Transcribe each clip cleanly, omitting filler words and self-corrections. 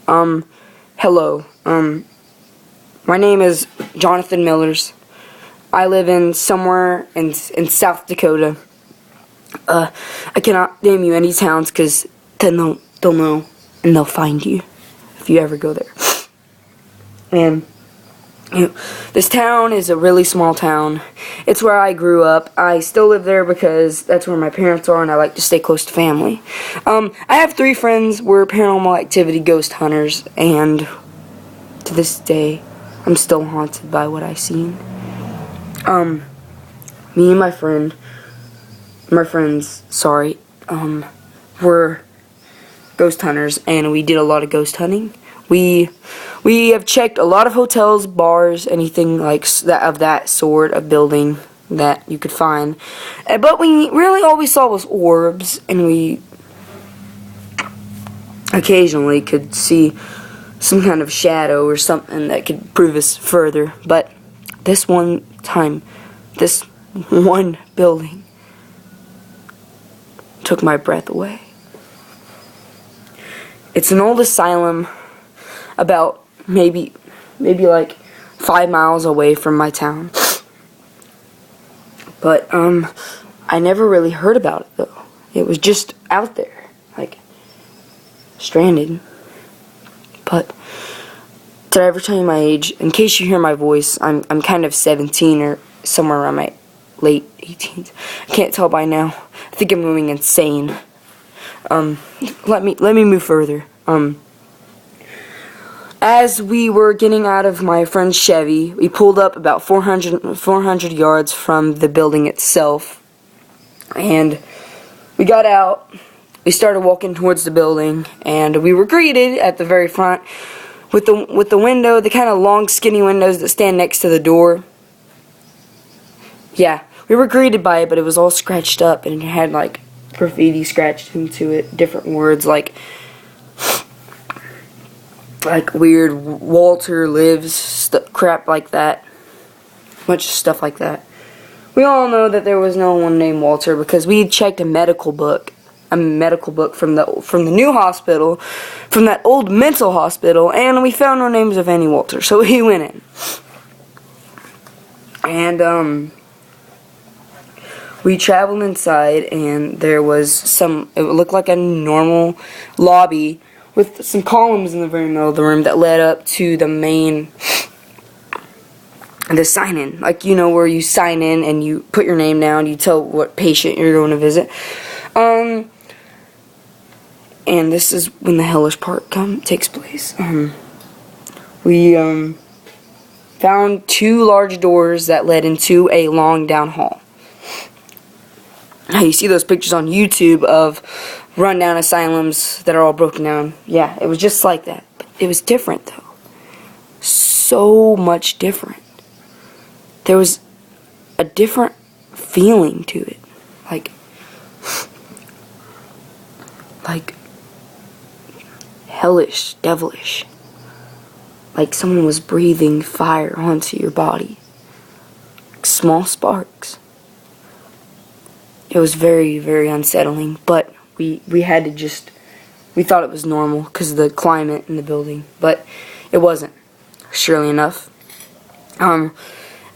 Hello. My name is Jonathan Millers. I live in somewhere in South Dakota. I cannot name you any towns because then they'll know and they'll find you if you ever go there. And this town is a really small town. It's where I grew up. I still live there because that's where my parents are and I like to stay close to family. I have 3 friends. We're paranormal activity ghost hunters, and to this day I'm still haunted by what I've seen. Me and my friends, were ghost hunters, and we did a lot of ghost hunting. We have checked a lot of hotels, bars, anything like that of that sort of building that you could find. But we really all we saw was orbs, and we occasionally could see some kind of shadow or something that could prove us further. But this one time, this one building took my breath away. It's an old asylum about maybe like 5 miles away from my town. But I never really heard about it though. It was just out there, like stranded. But did I ever tell you my age? In case you hear my voice, I'm kind of 17 or somewhere around my late 18s. I can't tell by now. I think I'm going insane. Let me move further. As we were getting out of my friend's Chevy, we pulled up about 400 yards from the building itself, and we got out. We started walking towards the building, and we were greeted at the very front with the window, the kind of long, skinny windows that stand next to the door. Yeah, we were greeted by it, but it was all scratched up, and it had like graffiti scratched into it, different words like weird Walter lives, crap like that. Bunch of stuff like that. We all know that there was no one named Walter because we had checked a medical book from the new hospital, from that old mental hospital, and we found no names of any Walter. So we went in. And we traveled inside, and there was it looked like a normal lobby with some columns in the very middle of the room that led up to the sign-in. Like, you know, where you sign in and you put your name down, you tell what patient you're going to visit. And this is when the hellish part takes place. We found 2 large doors that led into a long down hall. Now, you see those pictures on YouTube of rundown asylums that are all broken down. Yeah, it was just like that. But it was different, though. So much different. There was a different feeling to it. Like hellish, devilish. Like someone was breathing fire onto your body. Like small sparks. It was very, very unsettling, but we had to we thought it was normal because of the climate in the building, but it wasn't, surely enough.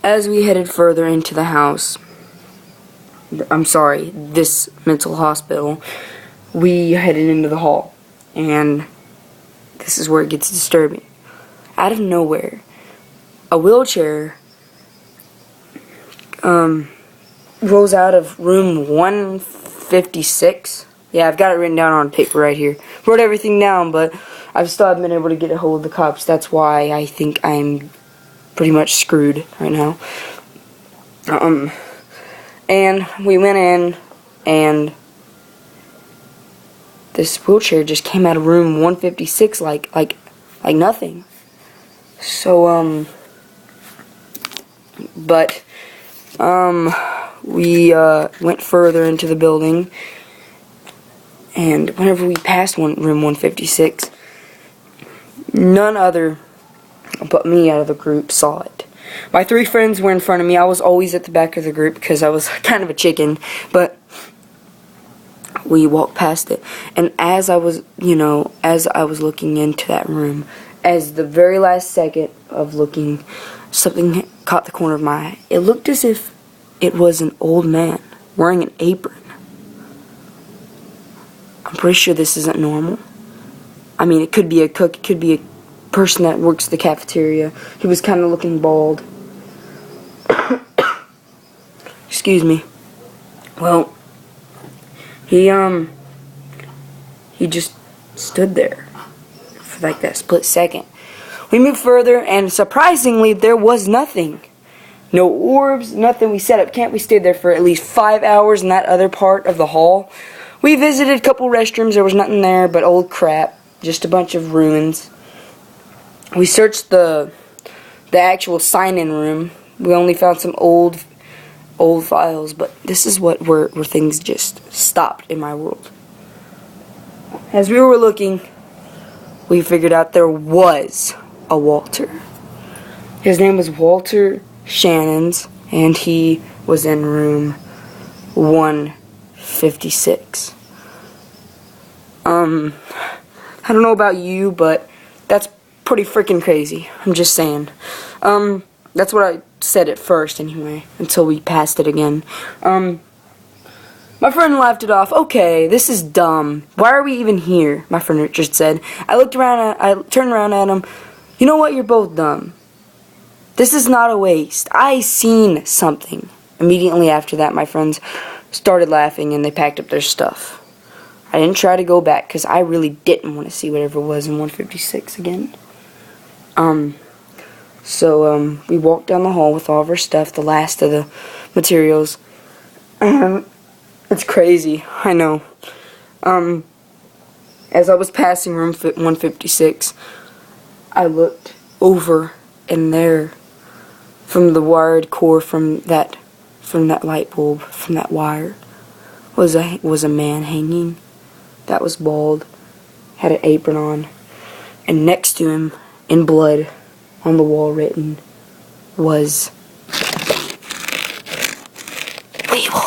As we headed further into the house, this mental hospital, we headed into the hall, and this is where it gets disturbing. Out of nowhere, a wheelchair rolls out of room 156. Yeah, I've got it written down on paper right here. Wrote everything down, but I still haven't been able to get a hold of the cops. That's why I think I'm pretty much screwed right now. And we went in, and this wheelchair just came out of room 156 like nothing. So, we went further into the building, and whenever we passed room 156, none other but me out of the group saw it. My 3 friends were in front of me. I was always at the back of the group because I was kind of a chicken, but we walked past it, and as I was, as I was looking into that room, as the very last second of looking, something caught the corner of my eye. It looked as if it was an old man wearing an apron. I'm pretty sure this isn't normal. I mean, it could be a cook, it could be a person that works the cafeteria. He was kind of looking bald. Excuse me. Well, he just stood there for like that split second. We moved further, and surprisingly, there was nothing. No orbs, nothing. We set up camp. We stayed there for at least 5 hours in that other part of the hall. We visited a couple restrooms. There was nothing there but old crap. Just a bunch of ruins. We searched the actual sign-in room. We only found some old files, but this is where things just stopped in my world. As we were looking, we figured out there was a Walter. His name was Walter Shannons, and he was in room 156. I don't know about you, but that's pretty freaking crazy. I'm just saying. That's what I said at first anyway, until we passed it again. My friend laughed it off. Okay, this is dumb. Why are we even here? My friend Richard said. I turned around at him. You know what? You're both dumb. This is not a waste. I seen something. Immediately after that, my friends started laughing and they packed up their stuff. I didn't try to go back because I really didn't want to see whatever it was in 156 again. So we walked down the hall with all of our stuff, the last of the materials. It's crazy, I know. As I was passing room 156, I looked over, and there, from the wired core from that light bulb, from that wire, was a man hanging. That was bald, had an apron on, and next to him, in blood, on the wall written, was, "We will